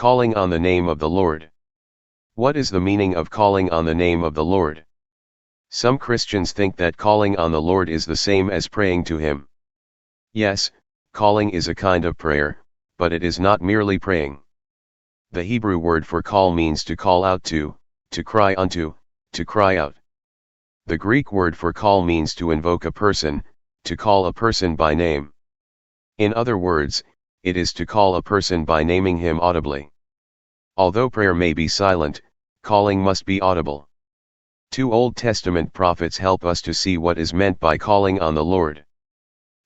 Calling on the name of the Lord. What is the meaning of calling on the name of the Lord? Some Christians think that calling on the Lord is the same as praying to Him. Yes, calling is a kind of prayer, but it is not merely praying. The Hebrew word for call means to call out to cry unto, to cry out. The Greek word for call means to invoke a person, to call a person by name. In other words, it is to call a person by naming him audibly. Although prayer may be silent, calling must be audible. Two Old Testament prophets help us to see what is meant by calling on the Lord.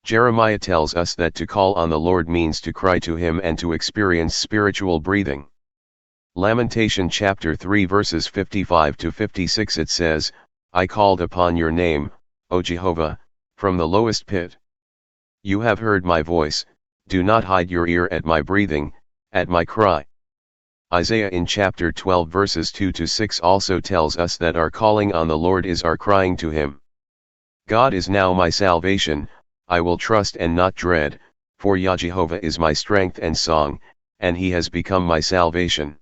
Jeremiah tells us that to call on the Lord means to cry to Him and to experience spiritual breathing. Lamentation chapter 3 verses 55 to 56 it says, I called upon your name, O Jehovah, from the lowest pit. You have heard my voice, do not hide your ear at my breathing, at my cry. Isaiah in chapter 12 verses 2 to 6 also tells us that our calling on the Lord is our crying to Him. God is now my salvation, I will trust and not dread, for Yah Jehovah is my strength and song, and He has become my salvation.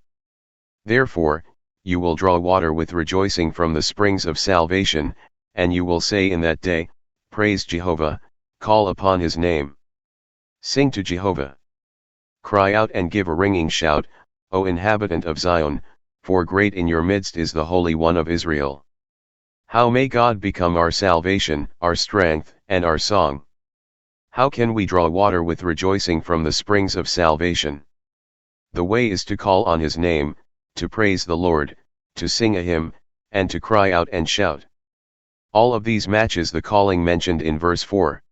Therefore, you will draw water with rejoicing from the springs of salvation, and you will say in that day, Praise Jehovah, call upon His name. Sing to Jehovah. Cry out and give a ringing shout, O inhabitant of Zion, for great in your midst is the Holy One of Israel. How may God become our salvation, our strength, and our song? How can we draw water with rejoicing from the springs of salvation? The way is to call on His name, to praise the Lord, to sing a hymn, and to cry out and shout. All of these matches the calling mentioned in verse 4.